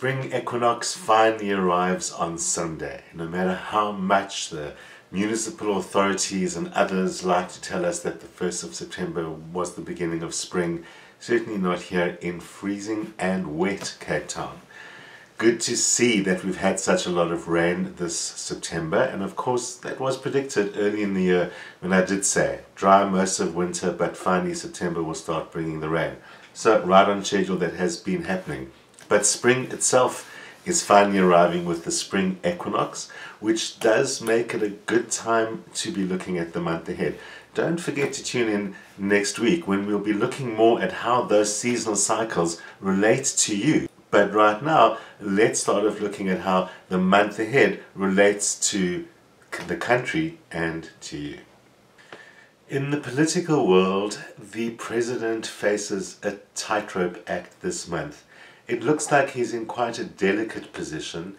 spring equinox finally arrives on Sunday. No matter how much the municipal authorities and others like to tell us that the 1st of September was the beginning of spring, certainly not here in freezing and wet Cape Town. Good to see that we've had such a lot of rain this September, and of course that was predicted early in the year when I did say dry most of winter, but finally September will start bringing the rain. So right on schedule that has been happening. But spring itself is finally arriving with the spring equinox, which does make it a good time to be looking at the month ahead. Don't forget to tune in next week when we'll be looking more at how those seasonal cycles relate to you. But right now, let's start off looking at how the month ahead relates to the country and to you. In the political world, the president faces a tightrope act this month. It looks like he's in quite a delicate position,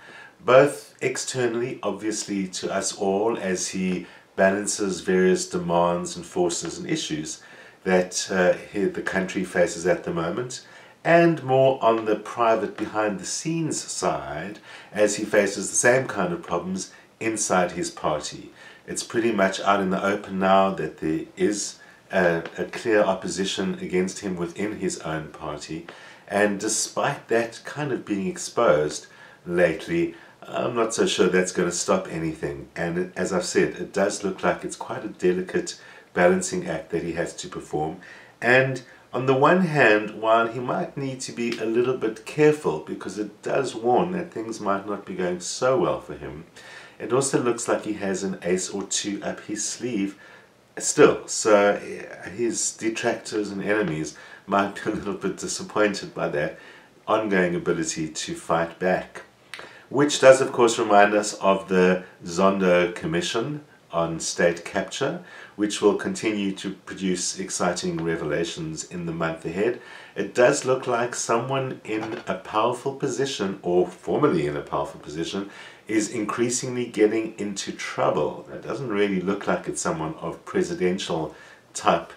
both externally, obviously to us all, as he balances various demands and forces and issues that the country faces at the moment, and more on the private behind-the-scenes side, as he faces the same kind of problems inside his party. It's pretty much out in the open now that there is a clear opposition against him within his own party. And despite that kind of being exposed lately, I'm not so sure that's going to stop anything. And as I've said, it does look like it's quite a delicate balancing act that he has to perform. And on the one hand, while he might need to be a little bit careful because it does warn that things might not be going so well for him, it also looks like he has an ace or two up his sleeve still. So his detractors and enemies might be a little bit disappointed by that ongoing ability to fight back. Which does of course remind us of the Zondo Commission on state capture, which will continue to produce exciting revelations in the month ahead. It does look like someone in a powerful position, or formerly in a powerful position, is increasingly getting into trouble. It doesn't really look like it's someone of presidential type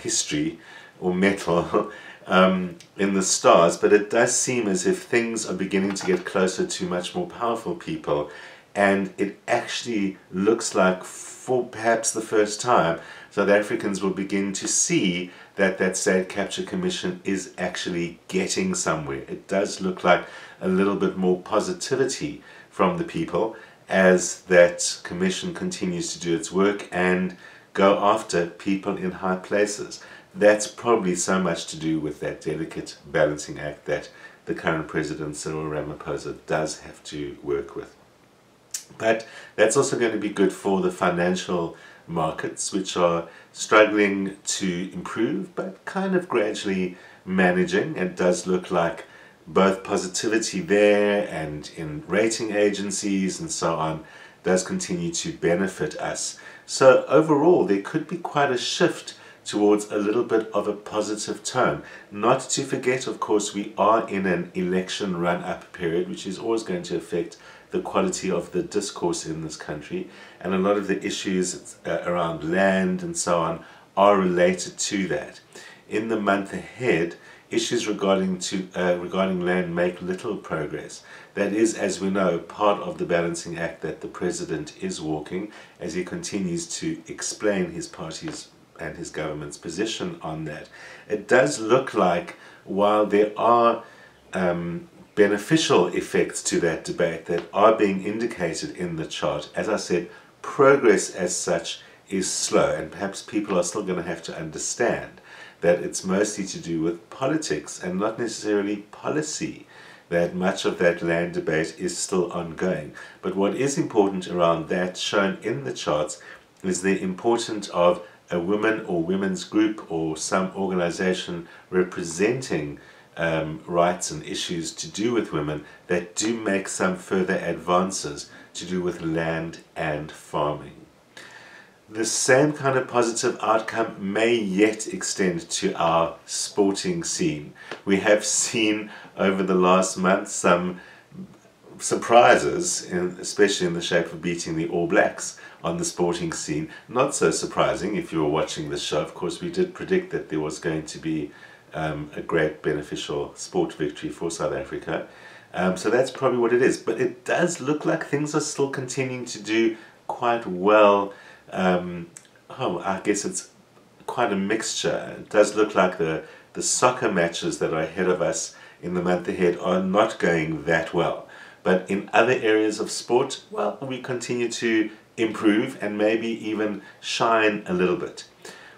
history or metal in the stars, but it does seem as if things are beginning to get closer to much more powerful people, and it actually looks like for perhaps the first time South Africans will begin to see that that State Capture Commission is actually getting somewhere. It does look like a little bit more positivity from the people as that commission continues to do its work and go after people in high places. That's probably so much to do with that delicate balancing act that the current president, Cyril Ramaphosa, does have to work with. But that's also going to be good for the financial markets, which are struggling to improve, but kind of gradually managing. It does look like both positivity there and in rating agencies and so on does continue to benefit us. So overall, there could be quite a shift towards a little bit of a positive tone. Not to forget, of course, we are in an election run-up period, which is always going to affect the quality of the discourse in this country, and a lot of the issues around land and so on are related to that. In the month ahead, issues regarding land make little progress. That is, as we know, part of the balancing act that the president is walking as he continues to explain his party's and his government's position on that. It does look like, while there are beneficial effects to that debate that are being indicated in the chart, as I said, progress as such is slow, and perhaps people are still going to have to understand that it's mostly to do with politics and not necessarily policy, that much of that land debate is still ongoing. But what is important around that, shown in the charts, is the importance of a woman or women's group or some organization representing rights and issues to do with women that do make some further advances to do with land and farming. The same kind of positive outcome may yet extend to our sporting scene. We have seen over the last month some surprises, especially in the shape of beating the All Blacks on the sporting scene. Not so surprising if you were watching the show. Of course, we did predict that there was going to be a great beneficial sport victory for South Africa. So that's probably what it is. But it does look like things are still continuing to do quite well. I guess it's quite a mixture. It does look like the soccer matches that are ahead of us in the month ahead are not going that well. But in other areas of sport, well, we continue to improve and maybe even shine a little bit.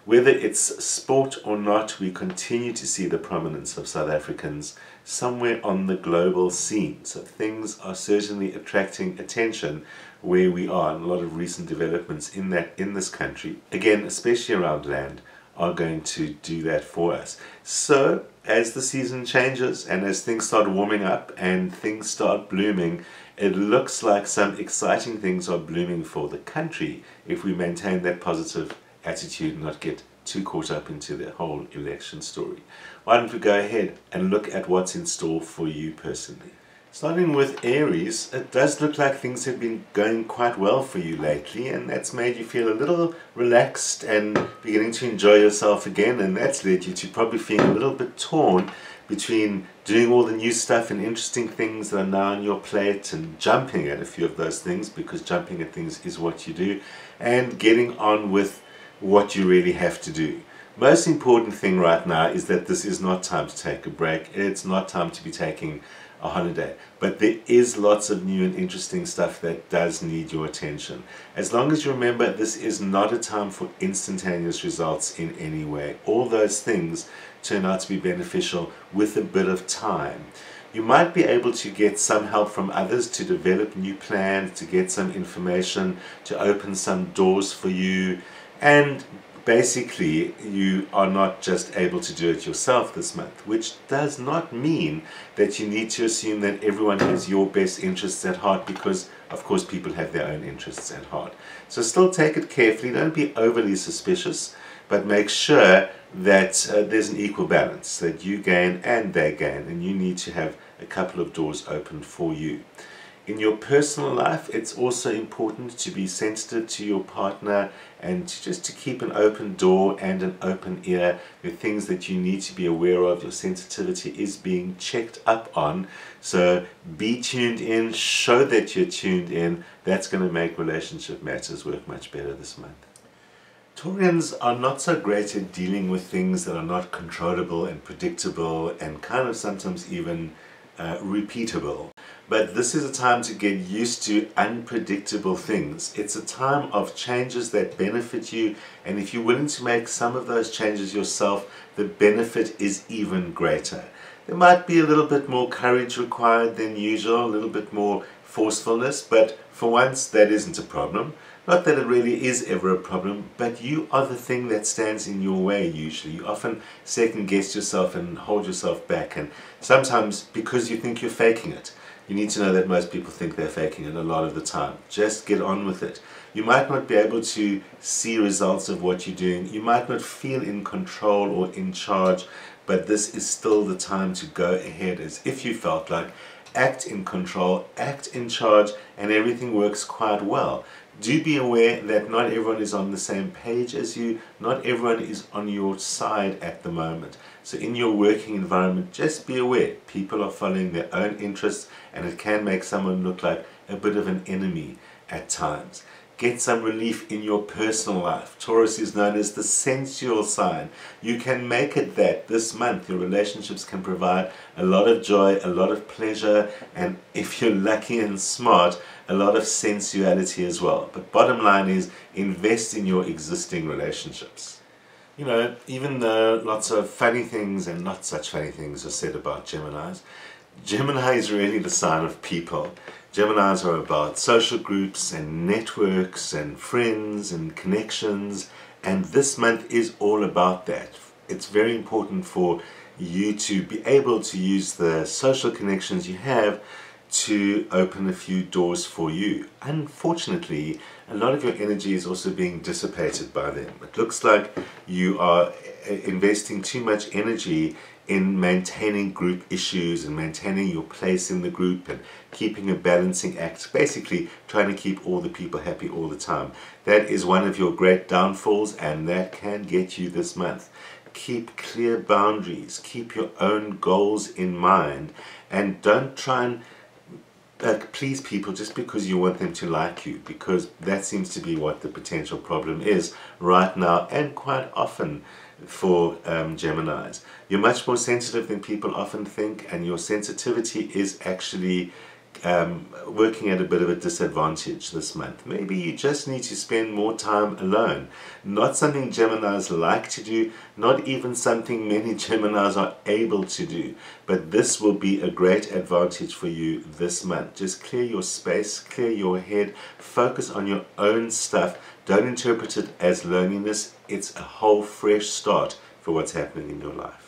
Whether it's sport or not, we continue to see the prominence of South Africans somewhere on the global scene. So things are certainly attracting attention where we are, and a lot of recent developments in this country, again, especially around land, are going to do that for us. So as the season changes and as things start warming up and things start blooming, it looks like some exciting things are blooming for the country if we maintain that positive attitude and not get too caught up into the whole election story. Why don't we go ahead and look at what's in store for you personally. Starting with Aries, it does look like things have been going quite well for you lately, and that's made you feel a little relaxed and beginning to enjoy yourself again, and that's led you to probably feel a little bit torn between doing all the new stuff and interesting things that are now on your plate and jumping at a few of those things, because jumping at things is what you do, and getting on with what you really have to do. Most important thing right now is that this is not time to take a break. It's not time to be taking a holiday, but there is lots of new and interesting stuff that does need your attention. As long as you remember, this is not a time for instantaneous results in any way. All those things turn out to be beneficial with a bit of time. You might be able to get some help from others to develop new plans, to get some information, to open some doors for you, and basically you are not just able to do it yourself this month, which does not mean that you need to assume that everyone has your best interests at heart, because of course people have their own interests at heart. So still take it carefully, don't be overly suspicious, but make sure that there's an equal balance, that you gain and they gain, and you need to have a couple of doors open for you. In your personal life, it's also important to be sensitive to your partner and just to keep an open door and an open ear. There are things that you need to be aware of. Your sensitivity is being checked up on. So be tuned in, show that you're tuned in. That's going to make relationship matters work much better this month. Taurians are not so great at dealing with things that are not controllable and predictable and kind of sometimes even repeatable. But this is a time to get used to unpredictable things. It's a time of changes that benefit you, and if you're willing to make some of those changes yourself, the benefit is even greater. There might be a little bit more courage required than usual, a little bit more forcefulness, but for once that isn't a problem. Not that it really is ever a problem, but you are the thing that stands in your way usually. You often second guess yourself and hold yourself back, and sometimes because you think you're faking it. You need to know that most people think they're faking it a lot of the time. Just get on with it. You might not be able to see results of what you're doing. You might not feel in control or in charge, but this is still the time to go ahead as if you felt like. Act in control, act in charge, and everything works quite well. Do be aware that not everyone is on the same page as you. Not everyone is on your side at the moment. So in your working environment, just be aware. People are following their own interests, and it can make someone look like a bit of an enemy at times. Get some relief in your personal life. Taurus is known as the sensual sign. You can make it that this month. Your relationships can provide a lot of joy, a lot of pleasure, and if you're lucky and smart, a lot of sensuality as well. But bottom line is, invest in your existing relationships. You know, even though lots of funny things and not such funny things are said about Geminis, Gemini is really the sign of people. Geminis are about social groups and networks and friends and connections, and this month is all about that. It's very important for you to be able to use the social connections you have to open a few doors for you. Unfortunately, a lot of your energy is also being dissipated by them. It looks like you are investing too much energy in maintaining group issues and maintaining your place in the group and keeping a balancing act, basically trying to keep all the people happy all the time. That is one of your great downfalls, and that can get you this month. Keep clear boundaries, keep your own goals in mind, and don't try and please people just because you want them to like you, because that seems to be what the potential problem is right now and quite often for Geminis. You're much more sensitive than people often think, and your sensitivity is actually working at a bit of a disadvantage this month. Maybe you just need to spend more time alone. Not something Geminis like to do, not even something many Geminis are able to do, but this will be a great advantage for you this month. Just clear your space, clear your head, focus on your own stuff. Don't interpret it as loneliness. It's a whole fresh start for what's happening in your life.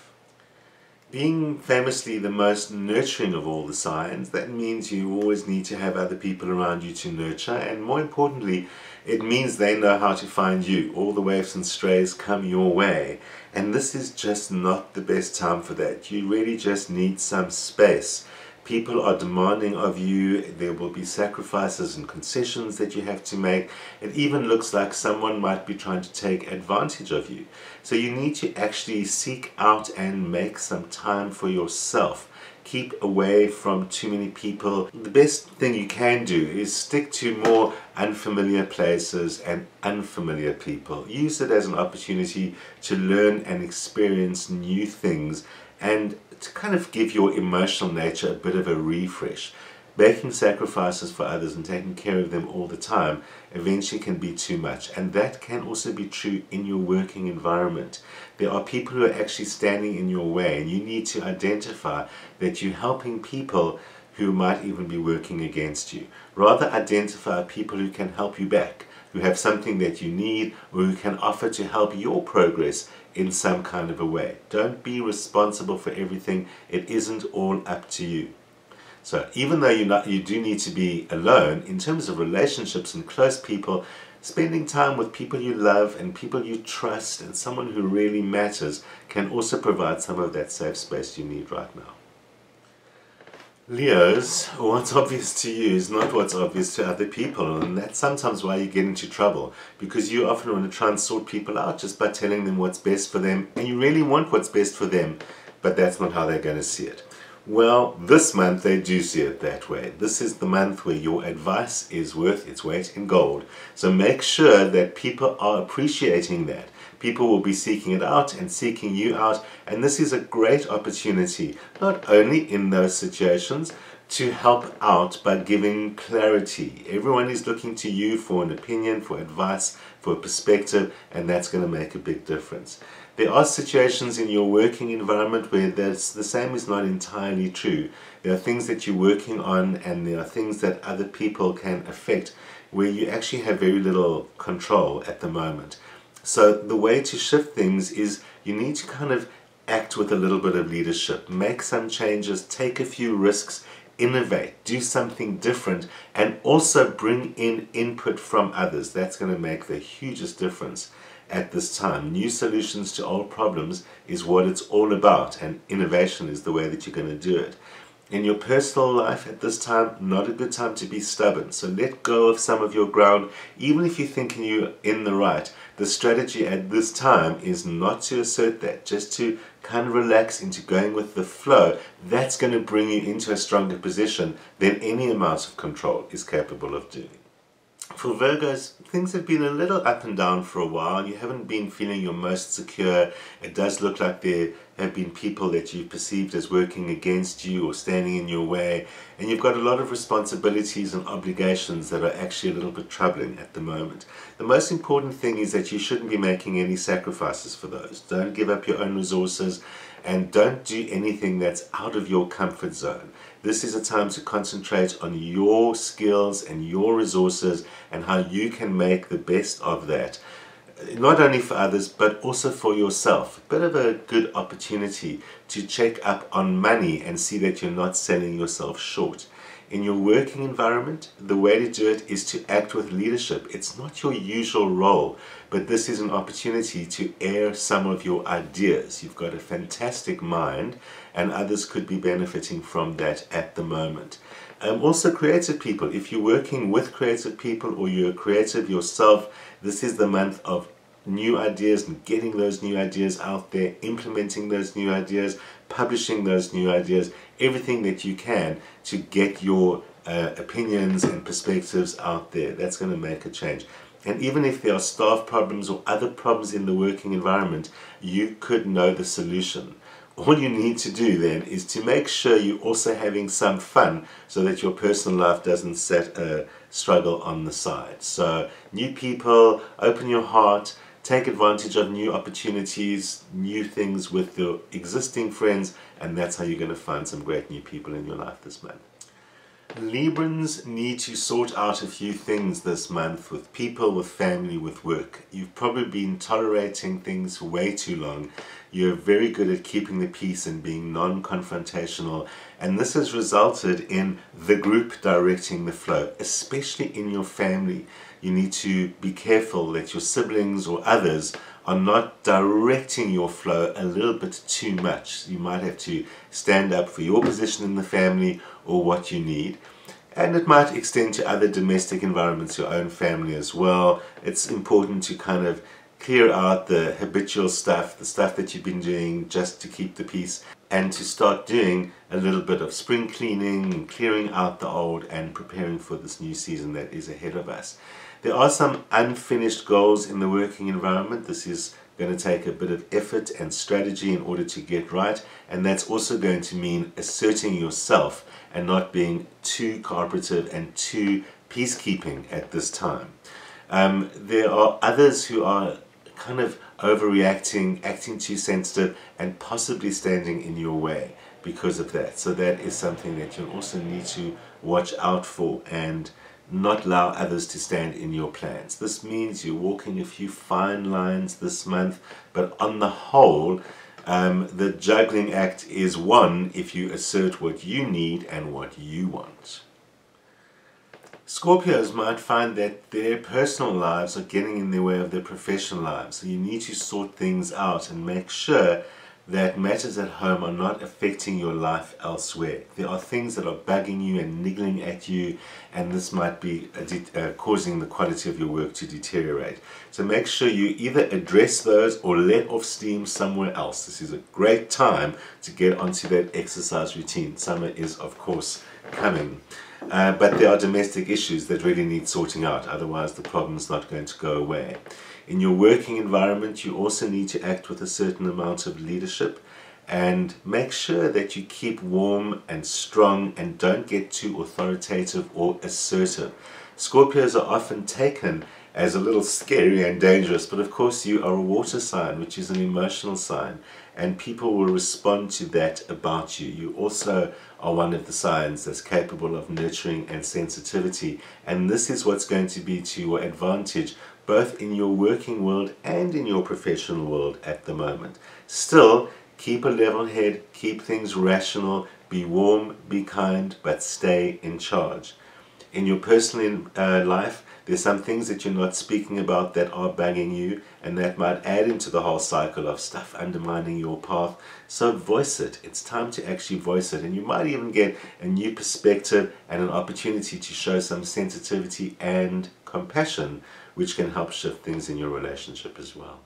Being famously the most nurturing of all the signs, that means you always need to have other people around you to nurture, and more importantly, it means they know how to find you. All the waifs and strays come your way, and this is just not the best time for that. You really just need some space. People are demanding of you. There will be sacrifices and concessions that you have to make. It even looks like someone might be trying to take advantage of you. So you need to actually seek out and make some time for yourself. Keep away from too many people. The best thing you can do is stick to more unfamiliar places and unfamiliar people. Use it as an opportunity to learn and experience new things, and to kind of give your emotional nature a bit of a refresh. Making sacrifices for others and taking care of them all the time eventually can be too much, and that can also be true in your working environment. There are people who are actually standing in your way, and you need to identify that you're helping people who might even be working against you. Rather identify people who can help you back, who have something that you need, or who can offer to help your progress in some kind of a way. Don't be responsible for everything. It isn't all up to you. So even though you do need to be alone, in terms of relationships and close people, spending time with people you love and people you trust and someone who really matters can also provide some of that safe space you need right now. Leos, what's obvious to you is not what's obvious to other people, and that's sometimes why you get into trouble, because you often want to try and sort people out just by telling them what's best for them, and you really want what's best for them, but that's not how they're going to see it. Well, this month they do see it that way. This is the month where your advice is worth its weight in gold. So make sure that people are appreciating that. People will be seeking it out and seeking you out, and this is a great opportunity, not only in those situations, to help out by giving clarity. Everyone is looking to you for an opinion, for advice, for a perspective, and that's going to make a big difference. There are situations in your working environment where the same is not entirely true. There are things that you're working on, and there are things that other people can affect where you actually have very little control at the moment. So the way to shift things is you need to kind of act with a little bit of leadership. Make some changes, take a few risks, innovate, do something different, and also bring in input from others. That's going to make the hugest difference at this time. New solutions to old problems is what it's all about, and innovation is the way that you're going to do it. In your personal life at this time, not a good time to be stubborn. So let go of some of your ground, even if you're thinking you're in the right. The strategy at this time is not to assert that, just to kind of relax into going with the flow. That's going to bring you into a stronger position than any amount of control is capable of doing. For Virgos, things have been a little up and down for a while. You haven't been feeling your most secure. It does look like there have been people that you've perceived as working against you or standing in your way, and you've got a lot of responsibilities and obligations that are actually a little bit troubling at the moment. The most important thing is that you shouldn't be making any sacrifices for those. Don't give up your own resources, and don't do anything that's out of your comfort zone. This is a time to concentrate on your skills and your resources and how you can make the best of that. Not only for others, but also for yourself. A bit of a good opportunity to check up on money and see that you're not selling yourself short. In your working environment, the way to do it is to act with leadership. It's not your usual role, but this is an opportunity to air some of your ideas. You've got a fantastic mind, and others could be benefiting from that at the moment. Also creative people. If you're working with creative people or you're creative yourself, this is the month of new ideas and getting those new ideas out there, implementing those new ideas, publishing those new ideas, everything that you can to get your opinions and perspectives out there. That's going to make a change. And even if there are staff problems or other problems in the working environment, you could know the solution. All you need to do then is to make sure you're also having some fun so that your personal life doesn't struggle on the side. So new people, open your heart, take advantage of new opportunities, new things with your existing friends, and that's how you're going to find some great new people in your life this month. Librans need to sort out a few things this month with people, with family, with work. You've probably been tolerating things for way too long. You're very good at keeping the peace and being non-confrontational, and this has resulted in the group directing the flow, especially in your family. You need to be careful that your siblings or others are not directing your flow a little bit too much. You might have to stand up for your position in the family or what you need. And it might extend to other domestic environments, your own family as well. It's important to kind of clear out the habitual stuff, the stuff that you've been doing just to keep the peace, and to start doing a little bit of spring cleaning, clearing out the old, and preparing for this new season that is ahead of us. There are some unfinished goals in the working environment. This is going to take a bit of effort and strategy in order to get right, and that's also going to mean asserting yourself and not being too cooperative and too peacekeeping at this time. There are others who are kind of overreacting, acting too sensitive, and possibly standing in your way because of that. So that is something that you also need to watch out for and not allow others to stand in your plans. This means you're walking a few fine lines this month, but on the whole, the juggling act is won if you assert what you need and what you want. Scorpios might find that their personal lives are getting in the way of their professional lives, so you need to sort things out and make sure that matters at home are not affecting your life elsewhere. There are things that are bugging you and niggling at you, and this might be causing the quality of your work to deteriorate. So make sure you either address those or let off steam somewhere else. This is a great time to get onto that exercise routine. Summer is, of course, coming. But there are domestic issues that really need sorting out, otherwise the problem's not going to go away. In your working environment, you also need to act with a certain amount of leadership and make sure that you keep warm and strong and don't get too authoritative or assertive. Scorpios are often taken as a little scary and dangerous, but of course you are a water sign, which is an emotional sign, and people will respond to that about you. You also are one of the signs that's capable of nurturing and sensitivity, and this is what's going to be to your advantage both in your working world and in your professional world at the moment. Still, keep a level head, keep things rational, be warm, be kind, but stay in charge. In your personal life, there's some things that you're not speaking about that are bugging you, and that might add into the whole cycle of stuff undermining your path. So voice it. It's time to actually voice it, and you might even get a new perspective and an opportunity to show some sensitivity and compassion, which can help shift things in your relationship as well.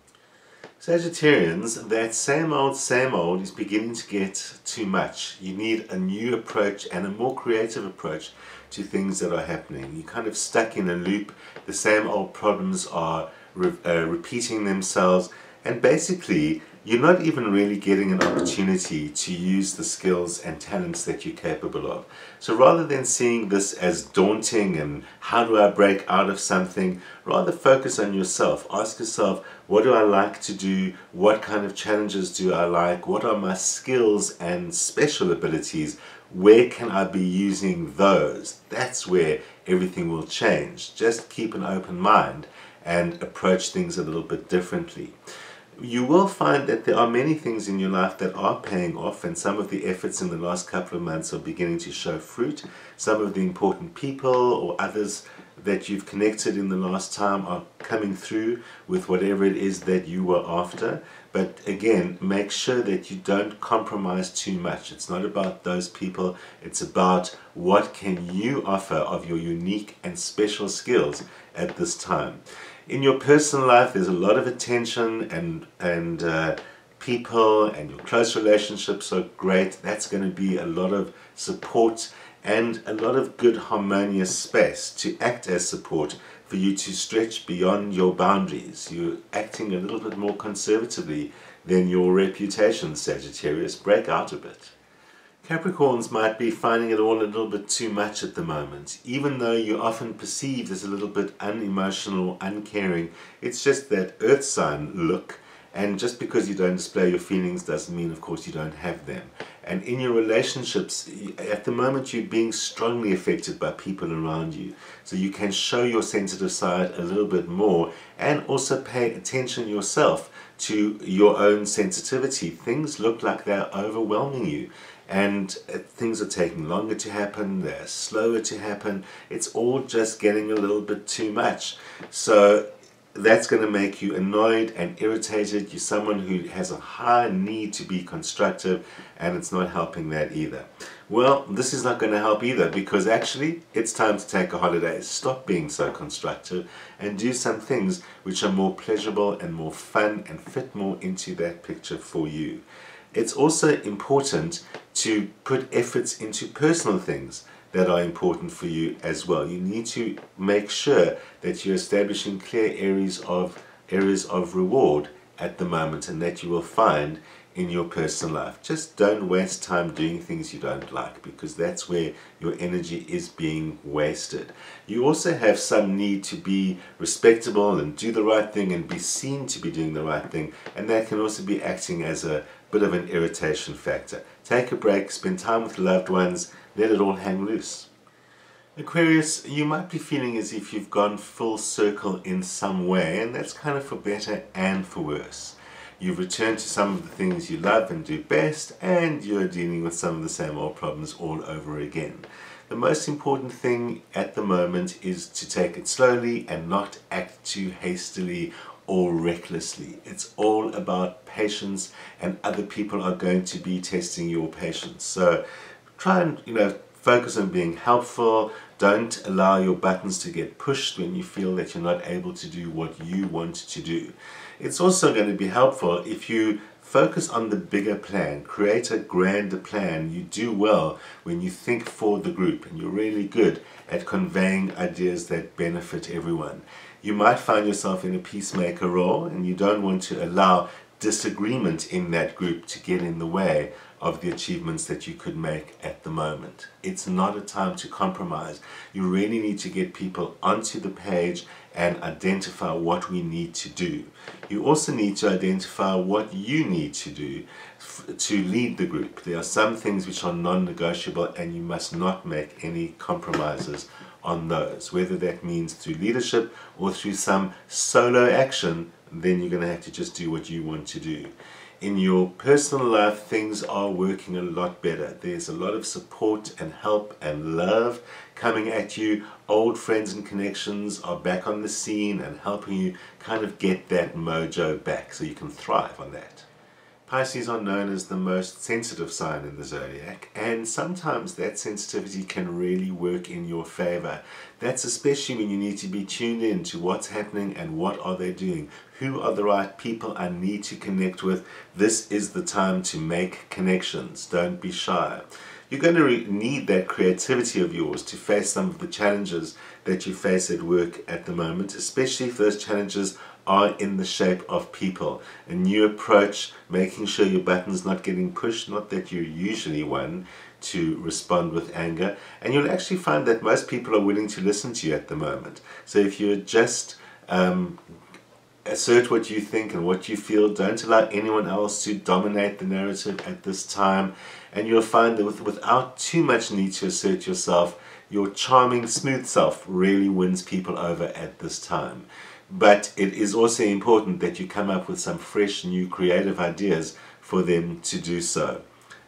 Sagittarians, that same old is beginning to get too much. You need a new approach and a more creative approach to things that are happening. You're kind of stuck in a loop. The same old problems are repeating themselves, and basically you're not even really getting an opportunity to use the skills and talents that you're capable of. So rather than seeing this as daunting and how do I break out of something, rather focus on yourself. Ask yourself, what do I like to do? What kind of challenges do I like? What are my skills and special abilities? Where can I be using those? That's where everything will change. Just keep an open mind and approach things a little bit differently. You will find that there are many things in your life that are paying off, and some of the efforts in the last couple of months are beginning to show fruit. Some of the important people or others that you've connected in the last time are coming through with whatever it is that you were after. But again, make sure that you don't compromise too much. It's not about those people. It's about what can you offer of your unique and special skills at this time. In your personal life, there's a lot of attention and people, and your close relationships are great. That's going to be a lot of support and a lot of good harmonious space to act as support for you to stretch beyond your boundaries. You're acting a little bit more conservatively than your reputation, Sagittarius. Break out a bit. Capricorns might be finding it all a little bit too much at the moment. Even though you're often perceived as a little bit unemotional, uncaring, it's just that earth sign look. And just because you don't display your feelings doesn't mean, of course, you don't have them. And in your relationships, at the moment, you're being strongly affected by people around you. So you can show your sensitive side a little bit more and also pay attention yourself to your own sensitivity. Things look like they're overwhelming you. And things are taking longer to happen, they're slower to happen. It's all just getting a little bit too much. So that's going to make you annoyed and irritated. You're someone who has a high need to be constructive, and it's not helping that either. Well, this is not going to help either, because actually it's time to take a holiday. Stop being so constructive and do some things which are more pleasurable and more fun and fit more into that picture for you. It's also important to put efforts into personal things that are important for you as well. You need to make sure that you're establishing clear areas of reward at the moment, and that you will find in your personal life. Just don't waste time doing things you don't like, because that's where your energy is being wasted. You also have some need to be respectable and do the right thing and be seen to be doing the right thing, and that can also be acting as a bit of an irritation factor. Take a break, spend time with loved ones, let it all hang loose. Aquarius, you might be feeling as if you've gone full circle in some way, and that's kind of for better and for worse. You've returned to some of the things you love and do best, and you're dealing with some of the same old problems all over again. The most important thing at the moment is to take it slowly and not act too hastily or recklessly. It's all about patience, and other people are going to be testing your patience. So try and focus on being helpful. Don't allow your buttons to get pushed when you feel that you're not able to do what you want to do. It's also going to be helpful if you focus on the bigger plan, create a grander plan. You do well when you think for the group, and you're really good at conveying ideas that benefit everyone. You might find yourself in a peacemaker role, and you don't want to allow disagreement in that group to get in the way of the achievements that you could make at the moment. It's not a time to compromise. You really need to get people onto the page and identify what we need to do. You also need to identify what you need to do to lead the group. There are some things which are non-negotiable, and you must not make any compromises on those. Whether that means through leadership or through some solo action, then you're going to have to just do what you want to do. In your personal life, things are working a lot better. There's a lot of support and help and love coming at you. Old friends and connections are back on the scene and helping you kind of get that mojo back so you can thrive on that. Pisces are known as the most sensitive sign in the zodiac, and sometimes that sensitivity can really work in your favor. That's especially when you need to be tuned in to what's happening and what are they doing. Who are the right people I need to connect with? This is the time to make connections. Don't be shy. You're going to need that creativity of yours to face some of the challenges that you face at work at the moment, especially if those challenges are in the shape of people. A new approach, making sure your button's not getting pushed, not that you're usually one to respond with anger, and you'll actually find that most people are willing to listen to you at the moment. So if you just assert what you think and what you feel, don't allow anyone else to dominate the narrative at this time, and you'll find that without too much need to assert yourself, your charming, smooth self really wins people over at this time. But it is also important that you come up with some fresh, new, creative ideas for them to do so.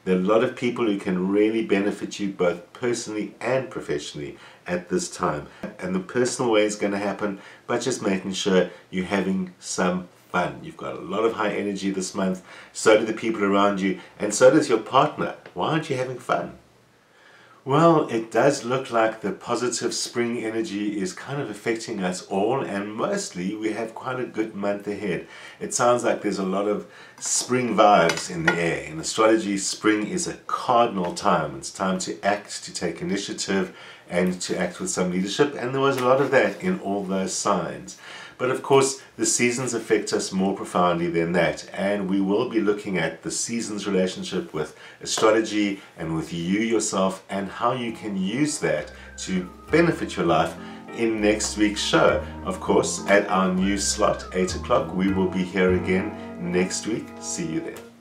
There are a lot of people who can really benefit you both personally and professionally at this time. And the personal way is going to happen by just making sure you're having some fun. You've got a lot of high energy this month, so do the people around you, and so does your partner. Why aren't you having fun? Well, it does look like the positive spring energy is kind of affecting us all, and mostly we have quite a good month ahead. It sounds like there's a lot of spring vibes in the air. In astrology, spring is a cardinal time. It's time to act, to take initiative, and to act with some leadership, and there was a lot of that in all those signs. But of course, the seasons affect us more profoundly than that, and we will be looking at the seasons' relationship with astrology and with you yourself, and how you can use that to benefit your life in next week's show. Of course, at our new slot, 8 o'clock, we will be here again next week. See you then.